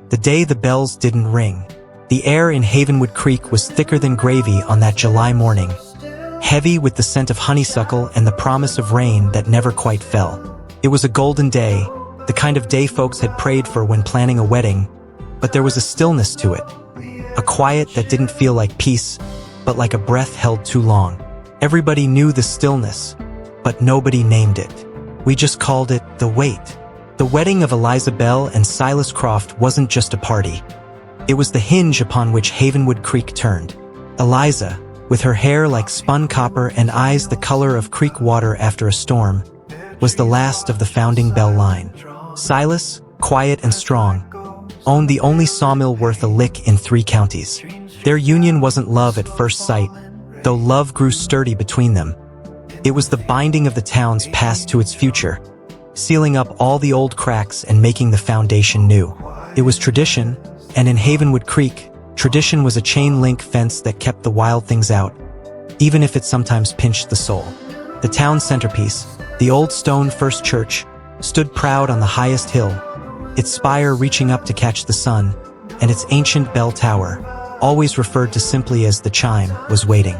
The day the bells didn't ring. The air in Havenwood Creek was thicker than gravy on that July morning, heavy with the scent of honeysuckle and the promise of rain that never quite fell. It was a golden day, the kind of day folks had prayed for when planning a wedding, but there was a stillness to it, a quiet that didn't feel like peace, but like a breath held too long. Everybody knew the stillness, but nobody named it. We just called it the wait. The wedding of Eliza Belle and Silas Croft wasn't just a party. It was the hinge upon which Havenwood Creek turned. Eliza, with her hair like spun copper and eyes the color of creek water after a storm, was the last of the founding Belle line. Silas, quiet and strong, owned the only sawmill worth a lick in 3 counties. Their union wasn't love at first sight, though love grew sturdy between them. It was the binding of the town's past to its future, sealing up all the old cracks and making the foundation new. It was tradition, and in Havenwood Creek, tradition was a chain-link fence that kept the wild things out, even if it sometimes pinched the soul. The town's centerpiece, the old stone First Church, stood proud on the highest hill, its spire reaching up to catch the sun, and its ancient bell tower, always referred to simply as the Chime, was waiting.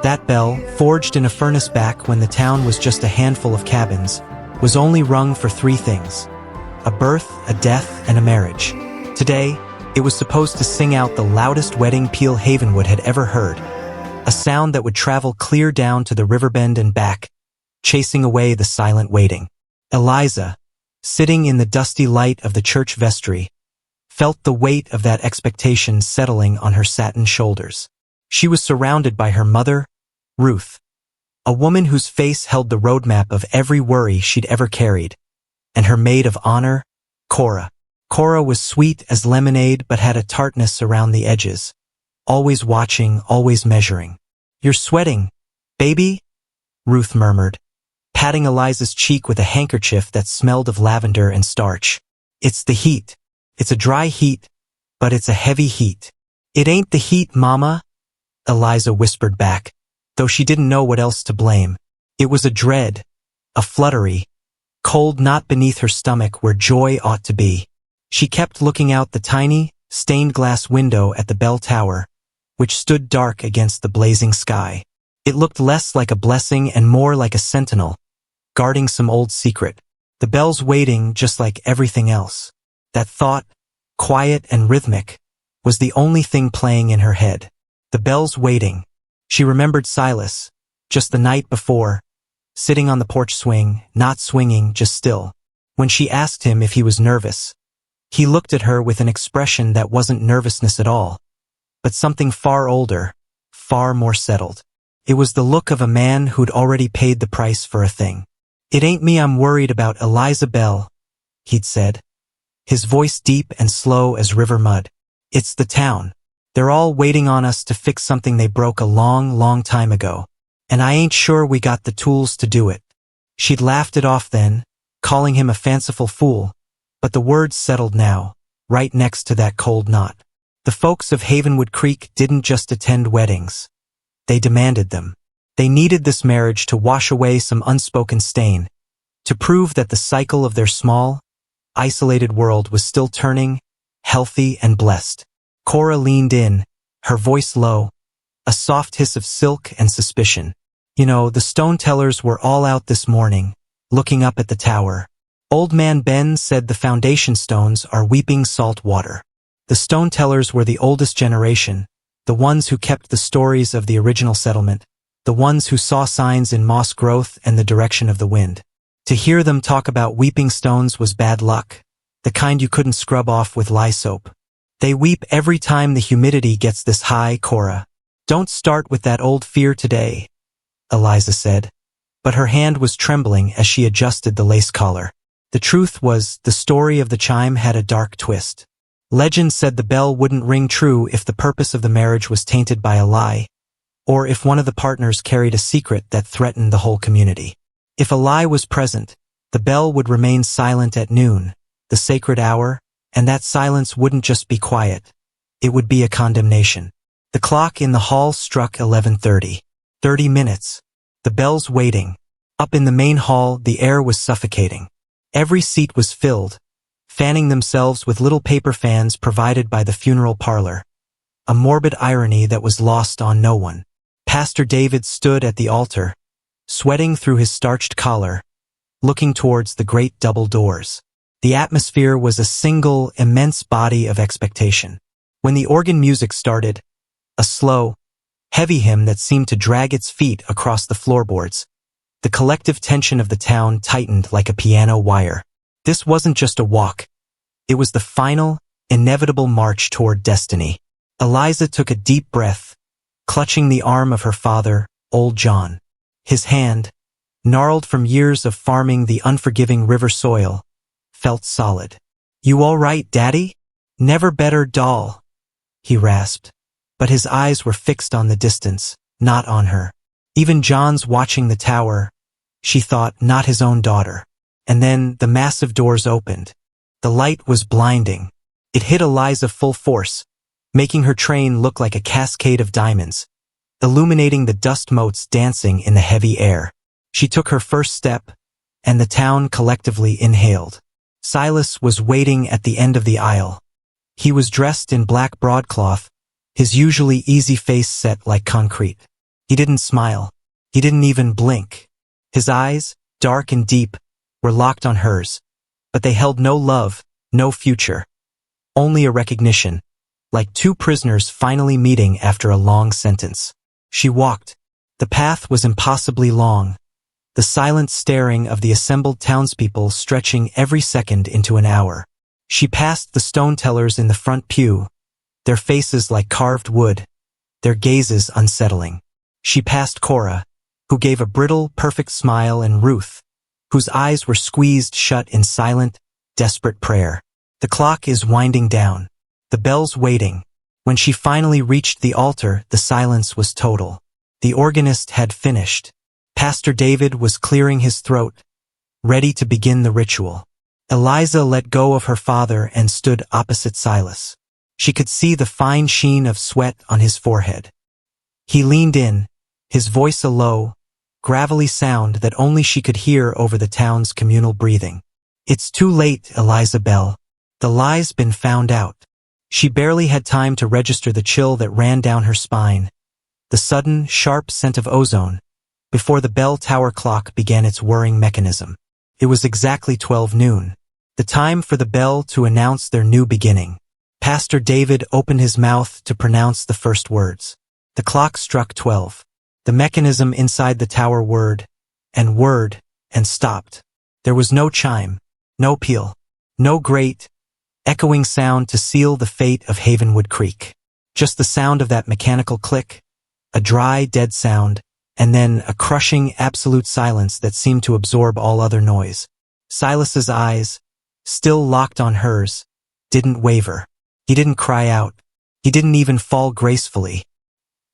That bell, forged in a furnace back when the town was just a handful of cabins, was only rung for 3 things: a birth, a death, and a marriage. Today, it was supposed to sing out the loudest wedding peal Havenwood had ever heard, a sound that would travel clear down to the riverbend and back, chasing away the silent waiting. Eliza, sitting in the dusty light of the church vestry, felt the weight of that expectation settling on her satin shoulders. She was surrounded by her mother, Ruth, a woman whose face held the roadmap of every worry she'd ever carried, and her maid of honor, Cora. Cora was sweet as lemonade but had a tartness around the edges, always watching, always measuring. "You're sweating, baby," Ruth murmured, patting Eliza's cheek with a handkerchief that smelled of lavender and starch. "It's the heat. It's a dry heat, but it's a heavy heat." "It ain't the heat, Mama," Eliza whispered back, though she didn't know what else to blame. It was a dread, a fluttery, cold knot beneath her stomach where joy ought to be. She kept looking out the tiny, stained glass window at the bell tower, which stood dark against the blazing sky. It looked less like a blessing and more like a sentinel, guarding some old secret. The bell's waiting just like everything else. That thought, quiet and rhythmic, was the only thing playing in her head. The bell's waiting. She remembered Silas, just the night before, sitting on the porch swing, not swinging, just still. When she asked him if he was nervous, he looked at her with an expression that wasn't nervousness at all, but something far older, far more settled. It was the look of a man who'd already paid the price for a thing. "It ain't me I'm worried about, Eliza Belle," he'd said, his voice deep and slow as river mud. "It's the town. They're all waiting on us to fix something they broke a long, long time ago, and I ain't sure we got the tools to do it." She'd laughed it off then, calling him a fanciful fool, but the words settled now, right next to that cold knot. The folks of Havenwood Creek didn't just attend weddings. They demanded them. They needed this marriage to wash away some unspoken stain, to prove that the cycle of their small, isolated world was still turning, healthy and blessed. Cora leaned in, her voice low, a soft hiss of silk and suspicion. "You know, the stone tellers were all out this morning, looking up at the tower. Old Man Ben said the foundation stones are weeping salt water." The stone tellers were the oldest generation, the ones who kept the stories of the original settlement, the ones who saw signs in moss growth and the direction of the wind. To hear them talk about weeping stones was bad luck, the kind you couldn't scrub off with lye soap. "They weep every time the humidity gets this high, Cora. Don't start with that old fear today," Eliza said, but her hand was trembling as she adjusted the lace collar. The truth was, the story of the Chime had a dark twist. Legend said the bell wouldn't ring true if the purpose of the marriage was tainted by a lie, or if one of the partners carried a secret that threatened the whole community. If a lie was present, the bell would remain silent at noon, the sacred hour, and that silence wouldn't just be quiet. It would be a condemnation. The clock in the hall struck 11:30. 30 minutes. The bell's waiting. Up in the main hall, the air was suffocating. Every seat was filled fanning themselves with little paper fans provided by the funeral parlor. A morbid irony that was lost on no one. Pastor David stood at the altar, sweating through his starched collar, looking towards the great double doors. The atmosphere was a single, immense body of expectation. When the organ music started, a slow, heavy hymn that seemed to drag its feet across the floorboards, the collective tension of the town tightened like a piano wire. This wasn't just a walk. It was the final, inevitable march toward destiny. Eliza took a deep breath, clutching the arm of her father, old John. His hand, gnarled from years of farming the unforgiving river soil, felt solid. "You all right, Daddy? Never better, doll," he rasped. But his eyes were fixed on the distance, not on her. Even John's watching the tower, she thought, not his own daughter. And then the massive doors opened. The light was blinding. It hit Eliza full force, making her train look like a cascade of diamonds, illuminating the dust motes dancing in the heavy air. She took her first step, and the town collectively inhaled. Silas was waiting at the end of the aisle. He was dressed in black broadcloth, his usually easy face set like concrete. He didn't smile. He didn't even blink. His eyes, dark and deep, were locked on hers, but they held no love, no future. Only a recognition, like two prisoners finally meeting after a long sentence. She walked. The path was impossibly long, the silent staring of the assembled townspeople stretching every second into an hour. She passed the stone tellers in the front pew, their faces like carved wood, their gazes unsettling. She passed Cora, who gave a brittle, perfect smile, and Ruth, whose eyes were squeezed shut in silent, desperate prayer. The clock is winding down. The bell's waiting. When she finally reached the altar, the silence was total. The organist had finished. Pastor David was clearing his throat, ready to begin the ritual. Eliza let go of her father and stood opposite Silas. She could see the fine sheen of sweat on his forehead. He leaned in, his voice a low, gravelly sound that only she could hear over the town's communal breathing. "It's too late, Eliza Belle. The lie's been found out." She barely had time to register the chill that ran down her spine, the sudden, sharp scent of ozone, before the bell tower clock began its whirring mechanism. It was exactly 12 noon, the time for the bell to announce their new beginning. Pastor David opened his mouth to pronounce the first words. The clock struck 12. The mechanism inside the tower whirred, and stopped. There was no chime, no peal, no great, echoing sound to seal the fate of Havenwood Creek. Just the sound of that mechanical click, a dry, dead sound, and then a crushing, absolute silence that seemed to absorb all other noise. Silas's eyes, still locked on hers, didn't waver. He didn't cry out. He didn't even fall gracefully.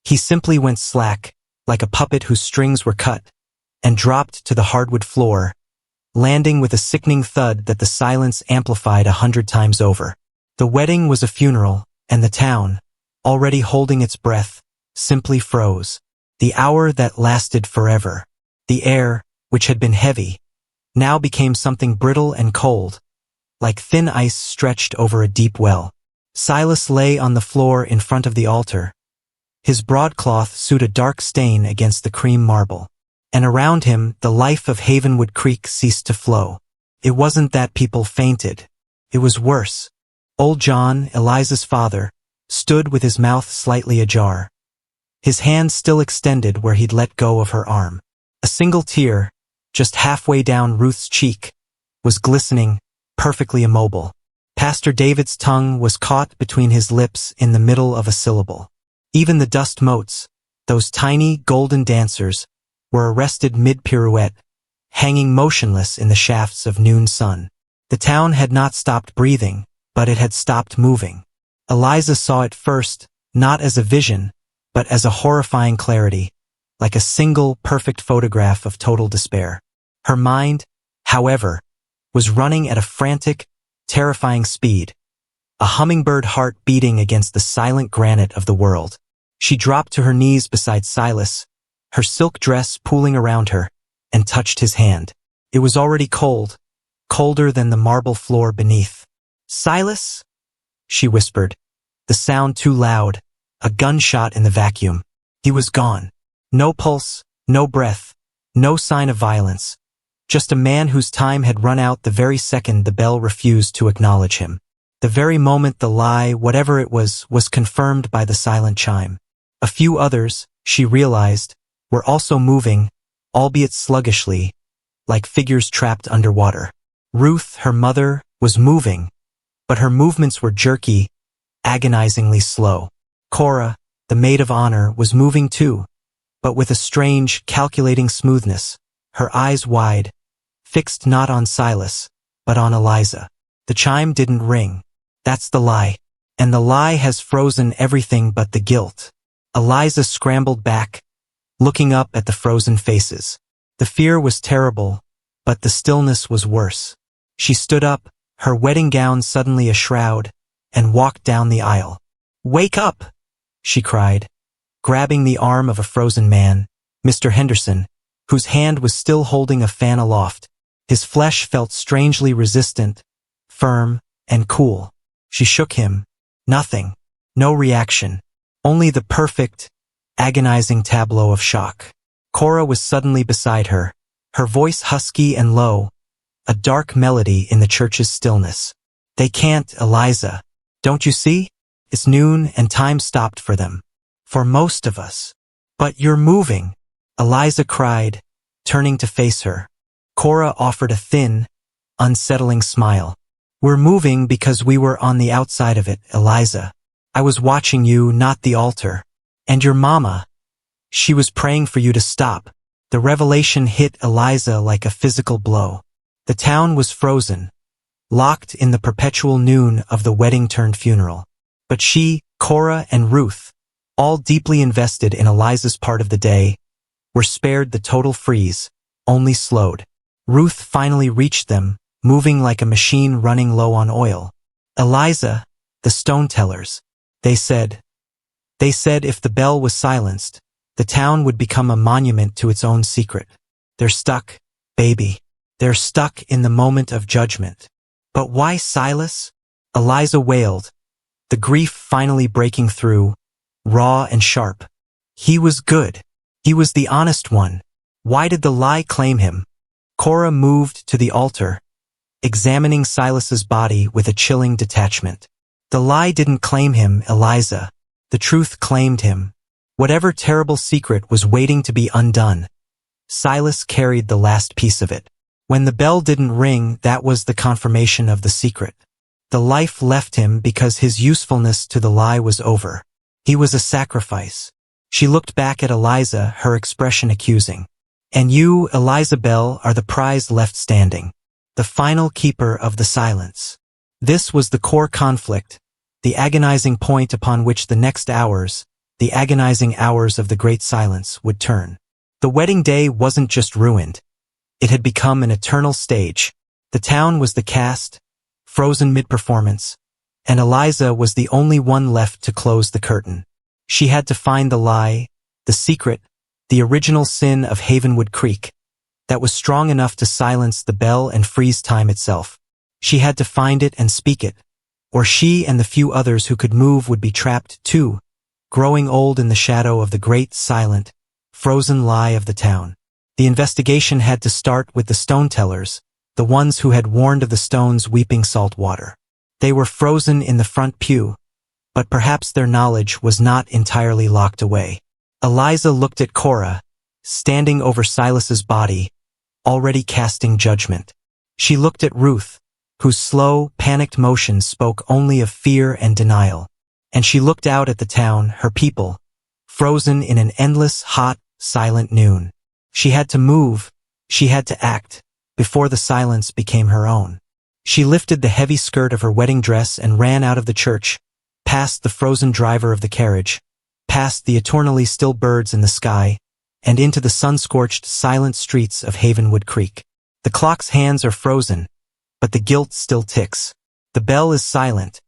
He simply went slack, like a puppet whose strings were cut, and dropped to the hardwood floor, landing with a sickening thud that the silence amplified 100 times over. The wedding was a funeral, and the town, already holding its breath, simply froze. The hour that lasted forever. The air, which had been heavy, now became something brittle and cold, like thin ice stretched over a deep well. Silas lay on the floor in front of the altar, his broadcloth suit a dark stain against the cream marble. And around him, the life of Havenwood Creek ceased to flow. It wasn't that people fainted. It was worse. Old John, Eliza's father, stood with his mouth slightly ajar, his hand still extended where he'd let go of her arm. A single tear, just halfway down Ruth's cheek, was glistening, perfectly immobile. Pastor David's tongue was caught between his lips in the middle of a syllable. Even the dust motes, those tiny golden dancers, were arrested mid-pirouette, hanging motionless in the shafts of noon sun. The town had not stopped breathing, but it had stopped moving. Eliza saw it first, not as a vision, but as a horrifying clarity, like a single perfect photograph of total despair. Her mind, however, was running at a frantic, terrifying speed, a hummingbird heart beating against the silent granite of the world. She dropped to her knees beside Silas, her silk dress pooling around her, and touched his hand. It was already cold, colder than the marble floor beneath. "Silas?" she whispered, the sound too loud, a gunshot in the vacuum. He was gone. No pulse, no breath, no sign of violence. Just a man whose time had run out the very second the bell refused to acknowledge him. The very moment the lie, whatever it was confirmed by the silent chime. A few others, she realized, were also moving, albeit sluggishly, like figures trapped underwater. Ruth, her mother, was moving, but her movements were jerky, agonizingly slow. Cora, the maid of honor, was moving too, but with a strange, calculating smoothness, her eyes wide, fixed not on Silas, but on Eliza. The chime didn't ring. That's the lie. And the lie has frozen everything but the guilt. Eliza scrambled back, looking up at the frozen faces. The fear was terrible, but the stillness was worse. She stood up, her wedding gown suddenly a shroud, and walked down the aisle. "Wake up!" she cried, grabbing the arm of a frozen man, Mr. Henderson, whose hand was still holding a fan aloft. His flesh felt strangely resistant, firm, and cool. She shook him. Nothing. No reaction. Only the perfect, agonizing tableau of shock. Cora was suddenly beside her, her voice husky and low, a dark melody in the church's stillness. "They can't, Eliza. Don't you see? It's noon and time stopped for them. For most of us." "But you're moving," Eliza cried, turning to face her. Cora offered a thin, unsettling smile. "We're moving because we were on the outside of it, Eliza. I was watching you, not the altar. And your mama. She was praying for you to stop." The revelation hit Eliza like a physical blow. The town was frozen, locked in the perpetual noon of the wedding-turned-funeral. But she, Cora, and Ruth, all deeply invested in Eliza's part of the day, were spared the total freeze, only slowed. Ruth finally reached them, moving like a machine running low on oil. "Eliza, the stone tellers," they said. They said if the bell was silenced, the town would become a monument to its own secret. "They're stuck, baby. They're stuck in the moment of judgment." "But why Silas?" Eliza wailed, the grief finally breaking through, raw and sharp. "He was good. He was the honest one. Why did the lie claim him?" Cora moved to the altar, examining Silas's body with a chilling detachment. "The lie didn't claim him, Eliza. The truth claimed him. Whatever terrible secret was waiting to be undone, Silas carried the last piece of it. When the bell didn't ring, that was the confirmation of the secret. The life left him because his usefulness to the lie was over. He was a sacrifice." She looked back at Eliza, her expression accusing. "And you, Eliza Belle, are the prize left standing, the final keeper of the silence." This was the core conflict, the agonizing point upon which the next hours, the agonizing hours of the great silence, would turn. The wedding day wasn't just ruined. It had become an eternal stage. The town was the cast, frozen mid-performance, and Eliza was the only one left to close the curtain. She had to find the lie, the secret, the original sin of Havenwood Creek, that was strong enough to silence the bell and freeze time itself. She had to find it and speak it, or she and the few others who could move would be trapped too, growing old in the shadow of the great, silent, frozen lie of the town. The investigation had to start with the stone tellers, the ones who had warned of the stones weeping salt water. They were frozen in the front pew, but perhaps their knowledge was not entirely locked away. Eliza looked at Cora, standing over Silas's body, already casting judgment. She looked at Ruth, whose slow, panicked motions spoke only of fear and denial. And she looked out at the town, her people, frozen in an endless, hot, silent noon. She had to move, she had to act, before the silence became her own. She lifted the heavy skirt of her wedding dress and ran out of the church, past the frozen driver of the carriage, past the eternally still birds in the sky, and into the sun-scorched, silent streets of Havenwood Creek. The clock's hands are frozen, but the guilt still ticks. The bell is silent,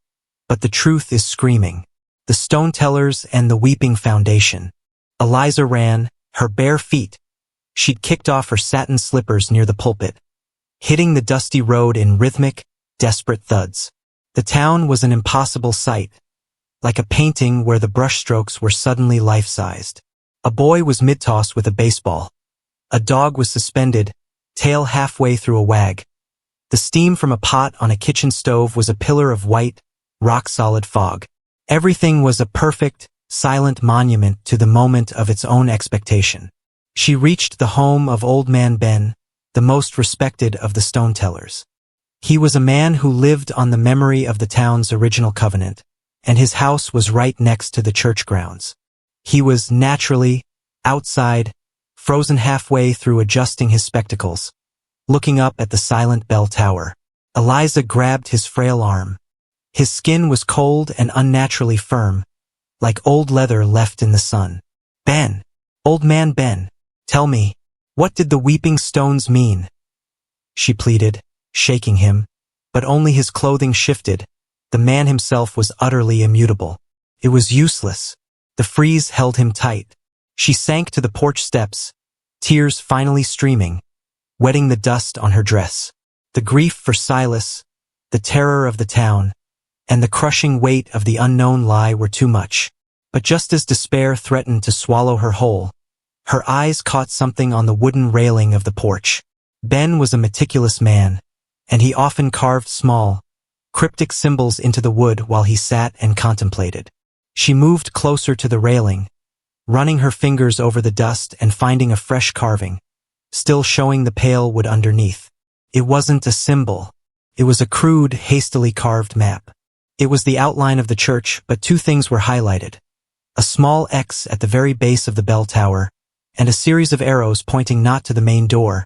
but the truth is screaming. The stone tellers and the weeping foundation. Eliza ran, her bare feet. She'd kicked off her satin slippers near the pulpit, hitting the dusty road in rhythmic, desperate thuds. The town was an impossible sight, like a painting where the brushstrokes were suddenly life-sized. A boy was mid-toss with a baseball. A dog was suspended, tail halfway through a wag. The steam from a pot on a kitchen stove was a pillar of white, rock-solid fog. Everything was a perfect, silent monument to the moment of its own expectation. She reached the home of Old Man Ben, the most respected of the stone-tellers. He was a man who lived on the memory of the town's original covenant, and his house was right next to the church grounds. He was, naturally, outside, frozen halfway through adjusting his spectacles, looking up at the silent bell tower. Eliza grabbed his frail arm. His skin was cold and unnaturally firm, like old leather left in the sun. "Ben, Old Man Ben, tell me, what did the weeping stones mean?" she pleaded, shaking him, but only his clothing shifted. The man himself was utterly immutable. It was useless. The freeze held him tight. She sank to the porch steps, tears finally streaming, wetting the dust on her dress. The grief for Silas, the terror of the town, and the crushing weight of the unknown lie were too much. But just as despair threatened to swallow her whole, her eyes caught something on the wooden railing of the porch. Ben was a meticulous man, and he often carved small, cryptic symbols into the wood while he sat and contemplated. She moved closer to the railing, running her fingers over the dust and finding a fresh carving, still showing the pale wood underneath. It wasn't a symbol. It was a crude, hastily carved map. It was the outline of the church, but two things were highlighted: a small X at the very base of the bell tower, and a series of arrows pointing not to the main door,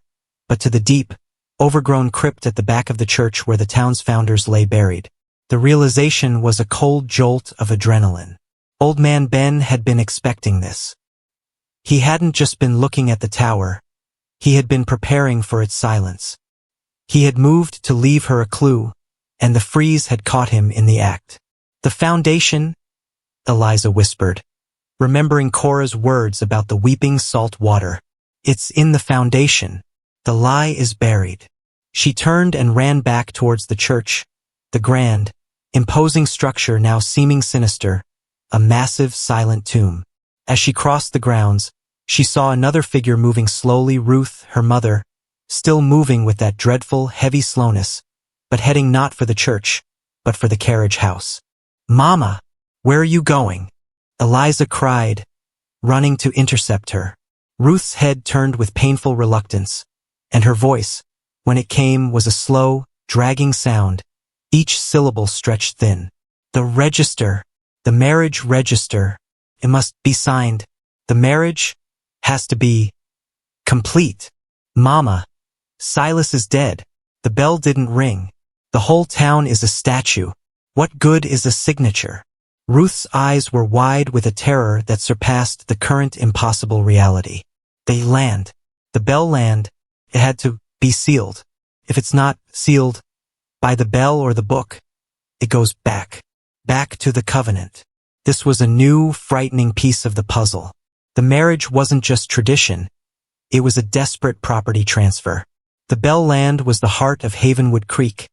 but to the deep, overgrown crypt at the back of the church where the town's founders lay buried. The realization was a cold jolt of adrenaline. Old Man Ben had been expecting this. He hadn't just been looking at the tower. He had been preparing for its silence. He had moved to leave her a clue, and the freeze had caught him in the act. "The foundation," Eliza whispered, remembering Cora's words about the weeping salt water. "It's in the foundation. The lie is buried." She turned and ran back towards the church, the grand, imposing structure now seeming sinister, a massive, silent tomb. As she crossed the grounds, she saw another figure moving slowly, Ruth, her mother, still moving with that dreadful, heavy slowness, but heading not for the church, but for the carriage house. "Mama, where are you going?" Eliza cried, running to intercept her. Ruth's head turned with painful reluctance, and her voice, when it came, was a slow, dragging sound, each syllable stretched thin. "The register, the marriage register, it must be signed. The marriage has to be complete. Mama, Silas is dead. The bell didn't ring. The whole town is a statue. What good is a signature?" Ruth's eyes were wide with a terror that surpassed the current impossible reality. "They land. The bell land. It had to be sealed. If it's not sealed by the bell or the book, it goes back to the covenant." This was a new, frightening piece of the puzzle. The marriage wasn't just tradition. It was a desperate property transfer. The Bell land was the heart of Havenwood Creek,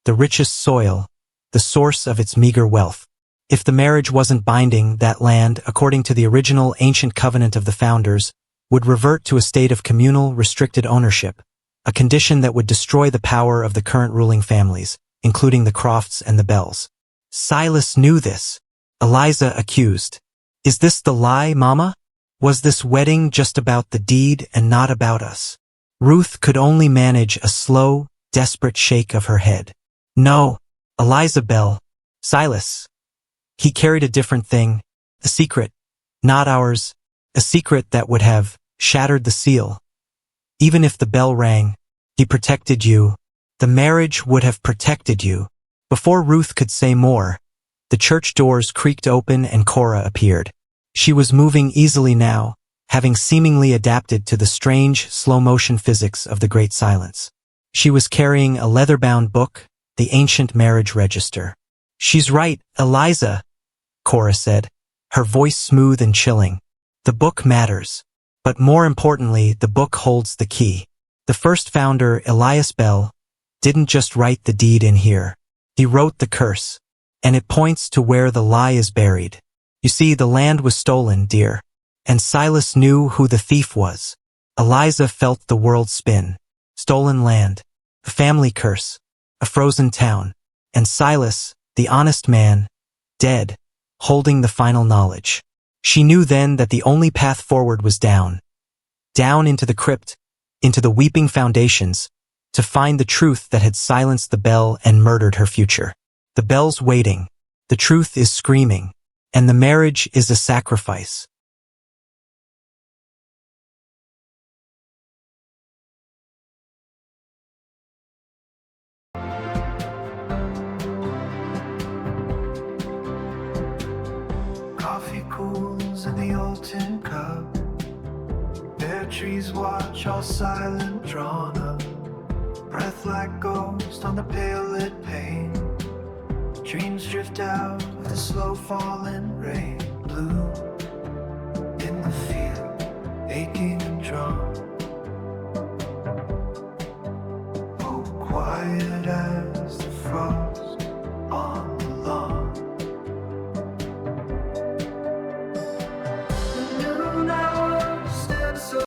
the richest soil, the source of its meager wealth. If the marriage wasn't binding, that land, according to the original ancient covenant of the founders, would revert to a state of communal, restricted ownership, a condition that would destroy the power of the current ruling families, including the Crofts and the Bells. Silas knew this. Eliza accused. "Is this the lie, Mama? Was this wedding just about the deed and not about us?" Ruth could only manage a slow, desperate shake of her head. "No, Eliza Belle. Silas. He carried a different thing, a secret, not ours, a secret that would have shattered the seal. Even if the bell rang, he protected you. The marriage would have protected you." Before Ruth could say more, the church doors creaked open and Cora appeared. She was moving easily now, having seemingly adapted to the strange, slow-motion physics of the Great Silence. She was carrying a leather-bound book, the ancient marriage register. "She's right, Eliza," Cora said, her voice smooth and chilling. "The book matters. But more importantly, the book holds the key. The first founder, Eliza Belle, didn't just write the deed in here. He wrote the curse, and it points to where the lie is buried. You see, the land was stolen, dear, and Silas knew who the thief was. Eliza felt the world spin. Stolen land, a family curse, a frozen town, and Silas, the honest man, dead, holding the final knowledge. She knew then that the only path forward was down. Down into the crypt, into the weeping foundations, to find the truth that had silenced the bell and murdered her future. The bell's waiting, the truth is screaming, and the marriage is a sacrifice. Coffee cools in the old tin cup. Bare trees watch, all silent, drawn up. Breath like ghost on the pale lit pane. Dreams drift out with the slow falling rain. Blue in the field, aching and drawn. Oh, quiet as